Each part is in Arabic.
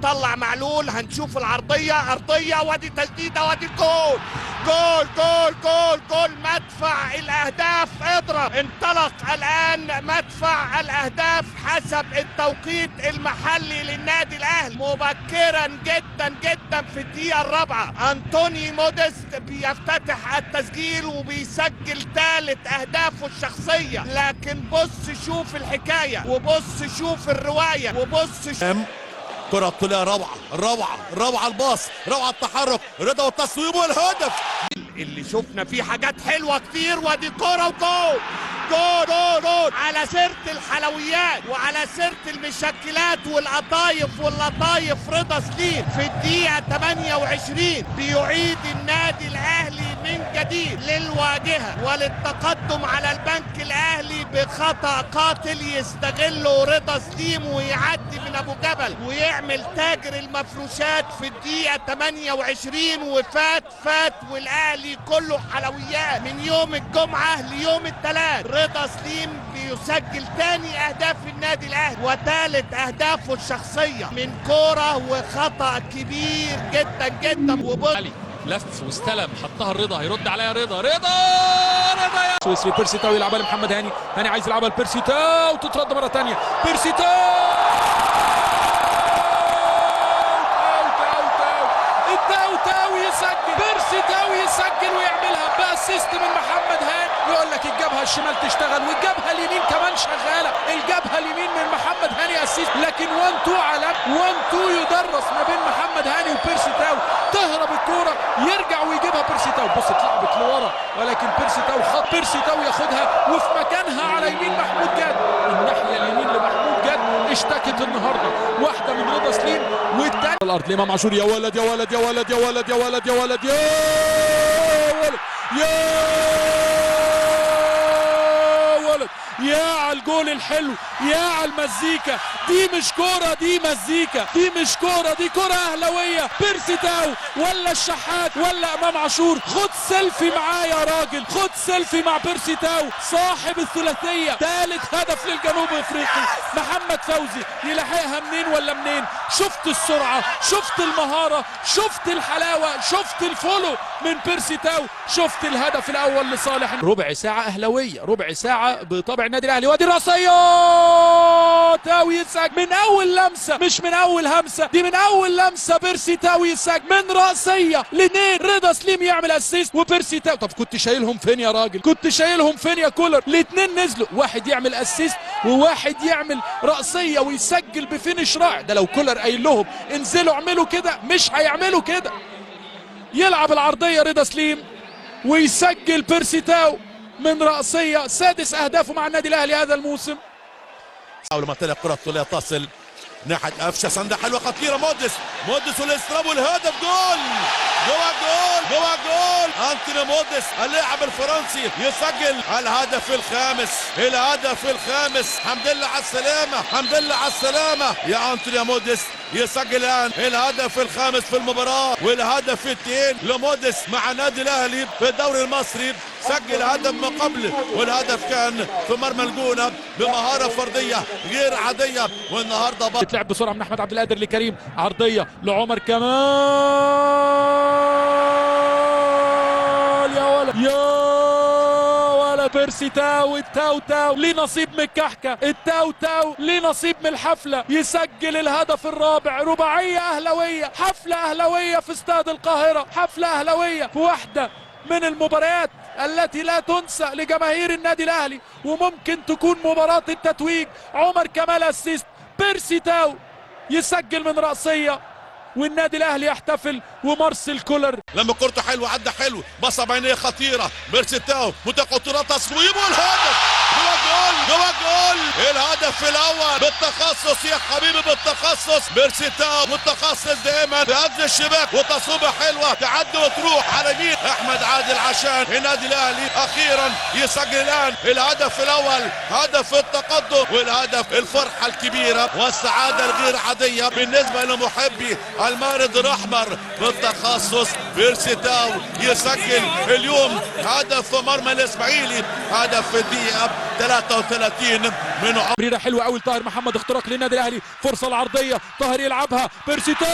مطلع معلول، هنشوف العرضيه، ارضيه، وادي تسديده، وادي الجول. جول جول جول جول. مدفع الاهداف اضرب. انطلق الان مدفع الاهداف حسب التوقيت المحلي للنادي الاهلي مبكرا جدا جدا في الدقيقه الرابعه. انطوني موديست بيفتتح التسجيل وبيسجل ثالث اهدافه الشخصيه. لكن بص شوف الحكايه، وبص شوف الروايه، وبص كرة طولية روعة روعة روعة، الباص روعة، التحرك، رضا والتصويب والهدف اللي شفنا فيه حاجات حلوة كتير. وادي كرة وجول. جول جول جول. على سيرة الحلويات وعلى سيرة المشكلات والقطايف واللطايف، رضا سليم في الدقيقة 28 بيعيد النادي الأهلي من جديد للواجهة وللتقدم على البنك الأهلي بخطأ قاتل يستغله رضا سليم ويعدي من أبو جبل ويعمل تاجر المفروشات في الدقيقة 28. وفات والأهلي كله حلويات من يوم الجمعة ليوم الثلاث. رضا سليم بيسجل تاني اهداف النادي الاهلي وثالث اهدافه الشخصيه من كوره وخطا كبير جدا جدا. وبص لف واستلم، حطها الرضا، هيرد عليها رضا يا سويسري. بيرسي تاو يلعبها لمحمد هاني، هاني عايز يلعبها لبيرسي تاو، تترد مره ثانيه. بيرسي تاو يسجل، بيرسي تاو يسجل ويعملها باسيست من محمد هاني. يقول لك الجبهه الشمال تشتغل والجبهه اليمين كمان شغاله. الجبهه اليمين من محمد هاني اسيست، لكن 1-2 على 1-2 يدرس ما بين محمد هاني وبيرسي تاو. تهرب الكوره يرجع ويجيبها بيرسي تاو. بص اتلعبت لورا ولكن بيرسي تاو خط، بيرسي تاو ياخدها وفي مكانها على يمين محمود جاد. الناحيه اليمين لمحمود جاد اشتكت النهارده، واحده من رضا سليم والثانيه الارض لامام عاشور. يا ولد يا ولد يا ولد يا ولد يا ولد يا ولد يا ولد يا على الجول الحلو، يا على المزيكا. دي مش كوره، دي مزيكا، دي مش كوره، دي كوره اهلاويه. بيرسي تاو ولا الشحات ولا امام عاشور، خد سيلفي معاه يا راجل، خد سيلفي مع بيرسي تاو صاحب الثلاثيه. ثالث هدف للجنوب افريقي. محمد فوزي يلحقها منين ولا منين؟ شفت السرعه، شفت المهاره، شفت الحلاوه، شفت الفولو من بيرسي تاو، شفت الهدف الاول لصالح. ربع ساعه اهلاويه، ربع ساعه بطبع النادي الاهلي. وادي الراسيه، تاو يسجل من اول لمسه، مش من اول همسه، دي من اول لمسه. بيرسي تاو يسجل من راسيه لاثنين. رضا سليم يعمل اسيست وبيرسي تاو. طب كنت شايلهم فين يا راجل؟ كنت شايلهم فين يا كولر؟ الاثنين نزلوا، واحد يعمل اسيست وواحد يعمل راسيه ويسجل بفينش رائع. ده لو كولر قايل لهم انزلوا اعملوا كده مش هيعملوا كده. يلعب العرضيه رضا سليم ويسجل بيرسي تاو من رأسية. سادس أهدافه مع النادي الأهلي هذا الموسم. أول ما تلعب كرة طولية تصل ناحية قفشة، صندة حلوة خطيرة. موديس والاستلام والهدف. جول جوا جول جوا جول. أنتوني موديس اللاعب الفرنسي يسجل الهدف الخامس، الهدف الخامس. حمد لله على السلامة، حمد لله على السلامة يا أنتوني موديس. يسجل الآن الهدف الخامس في المباراة والهدف الثاني لموديس مع النادي الأهلي في الدوري المصري. سجل هدف من قبل والهدف كان في مرمى الجونة بمهارة فردية غير عادية. والنهارده بتلعب بسرعة من أحمد عبد القادر لكريم، عرضية لعمر كمال. يا ولد يا ولد. بيرسي تاو، التاو تاو ليه نصيب من الكحكة، التاو تاو ليه نصيب من الحفلة. يسجل الهدف الرابع. رباعية أهلاوية، حفلة أهلاوية في استاد القاهرة، حفلة أهلاوية في واحدة من المباريات التي لا تنسى لجماهير النادي الاهلي وممكن تكون مباراة التتويج. عمر كمال اسيست، بيرسي تاو يسجل من رأسية والنادي الاهلي يحتفل. ومارسيل كولر لما كورته حلوه عدى حلو، بصه بعينيه خطيره. بيرسي تاو متقطرات تصويب والهدف. جوا جول جوا جول. الهدف الاول بالتخصص يا حبيبي، بالتخصص. بيرسي تاو متخصص دائما في قد الشباك وتصويبه حلوه تعدي وتروح على مين؟ احمد عادل عشان النادي الاهلي اخيرا يسجل الان الهدف الاول، هدف التقدم والهدف الفرحه الكبيره والسعاده الغير عاديه بالنسبه لمحبي المارد الاحمر بالتخصص. بيرسي تاو يسجل اليوم هدف في مرمى الاسماعيلي، هدف في الدقيقه 33 من عمر. تمريره حلوه قوي لطاهر محمد، اختراق للنادي الاهلي، فرصه العرضيه، طاهر يلعبها، بيرسي تاو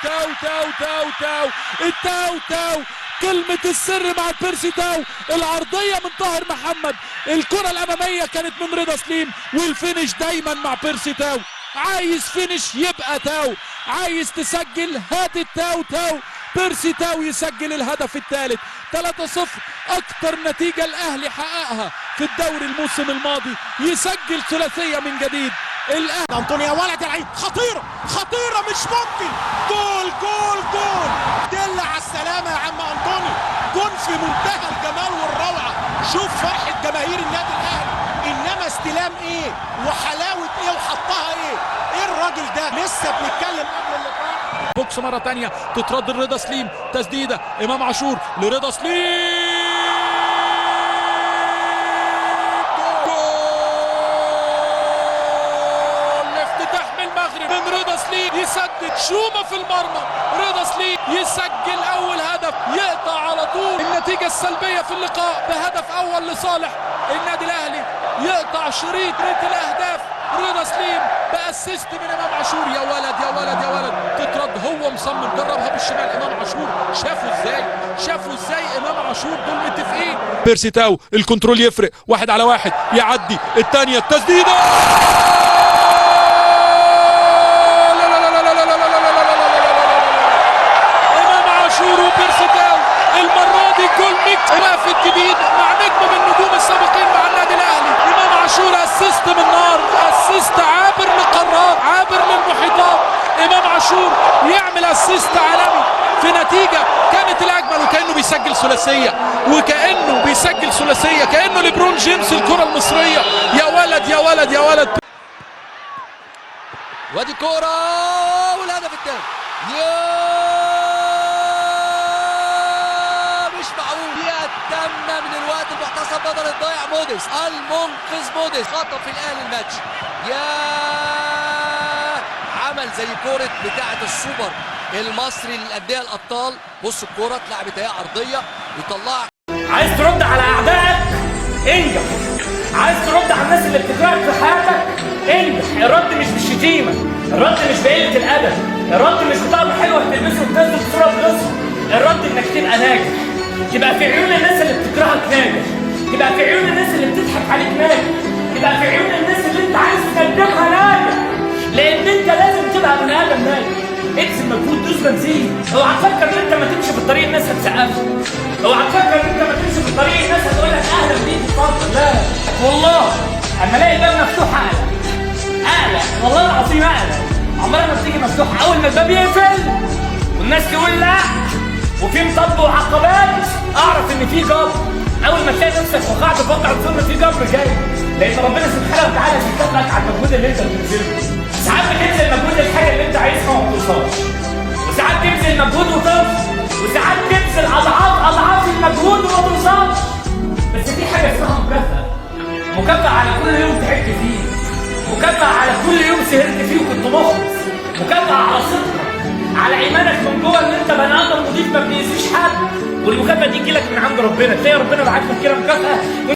تاو تاو تاو تاو التاو تاو، كلمة السر مع بيرسي تاو، العرضية من طاهر محمد، الكرة الأمامية كانت من رضا سليم، والفينش دايما مع بيرسي تاو. عايز فينش يبقى تاو، عايز تسجل هات التاو تاو. بيرسي تاو يسجل الهدف الثالث، 3-0، أكتر نتيجة الأهلي حققها في الدوري الموسم الماضي، يسجل ثلاثية من جديد. الأهلي أنطوني يا ولد العيد، خطيرة خطيرة مش ممكن، جول جول جول، دل على السلامة يا عم أنطوني، جول في منتهى الجمال والروعة. شوف فرحة جماهير النادي الأهلي، إنما استلام إيه وحلاوة إيه وحطها إيه الراجل ده. لسه بنتكلم قبل اللقاء. بوكس مرة تانية تترد لرضا سليم، تسديدة إمام عاشور لرضا سليم، من رضا سليم يسدد، شومة في المرمى، رضا سليم يسجل أول هدف، يقطع على طول النتيجة السلبية في اللقاء بهدف أول لصالح النادي الأهلي، يقطع شريط الأهداف رضا سليم بأسيست من إمام عاشور. يا ولد يا ولد يا ولد، تترد، هو مصمم، جربها بالشمال إمام عاشور، شافوا ازاي إمام عاشور، دول متفقين. بيرسي تاو الكنترول يفرق، 1 على 1 يعدي، الثانية التسديدة، وبيرسي تاو المرة دي جول ميكس رافد جديد مع نجم من النجوم السابقين مع النادي الأهلي. إمام عاشور اسيست من نار، اسيست عابر للقارات، عابر للمحيطات. إمام عاشور يعمل اسيست عالمي في نتيجة كانت الأجمل، وكأنه بيسجل ثلاثية، كأنه ليبرون جيمس الكرة المصرية. يا ولد يا ولد يا ولد، وادي كورة والهدف الثاني. مش معقول، دقيقة تامة من الوقت المحتسب بدل الضايع. موديس المنقذ، موديس خطف الأهلي الماتش. يا عمل زي كورة بتاعة السوبر المصري للأندية الأبطال. بص الكورة اتلعبت اهي عرضية ويطلعها. عايز ترد على أعدائك انجح، عايز ترد على الناس اللي بتكرهك في حياتك انجح. الرد مش بالشتيمة، الرد مش بقلة الأدب، الرد مش بطعم حلوة تلبسه وتنزل بصورة بنصها، الرد إنك تبقى ناجح، تبقى في عيون الناس اللي بتكرهك ناجح، تبقى في عيون الناس اللي بتضحك عليك ناجح، تبقى في عيون الناس اللي أنت عايز تقدمها ناجح، لأن أنت لازم تبقى بني آدم ناجح. ابذل مجهود، دوس بنزين. اوعى تفكر ان انت ما تمشي في الطريق الناس هتسقفك، اوعى تفكر ان انت ما تمشي في الطريق الناس هتقول لك اهلا بيك اتفضل. لا والله اما الاقي الباب مفتوح اقلق، والله العظيم اقلق. عمرها ما بتيجي مفتوحه، اول ما الباب يقفل والناس تقول لا وفي مطب وعقبات اعرف ان في جبر. اول ما تلاقي نفسك وقعت في واقع الظلم في جبر جاي، لان ربنا سبحانه وتعالى بيكافئك على المجهود اللي انت بتبذله. ساعات بتبذل مجهود الحاجه اللي انت عايزها وما بتوصلش، وساعات تبذل مجهود وتوصل، وساعات تبذل اضعاف المجهود وما توصلش. بس في حاجه اسمها مكافاه على كل يوم تعبت فيه، مكافاه على كل يوم سهرت فيه وكنت مخلص، مكافاه على صدقك، على ايمانك من جوه ان انت بني ادم نضيف ما بيأذيش حد. والمكافاه دي تجيلك من عند ربنا، تلاقي ربنا بعت لك كده مكافاه.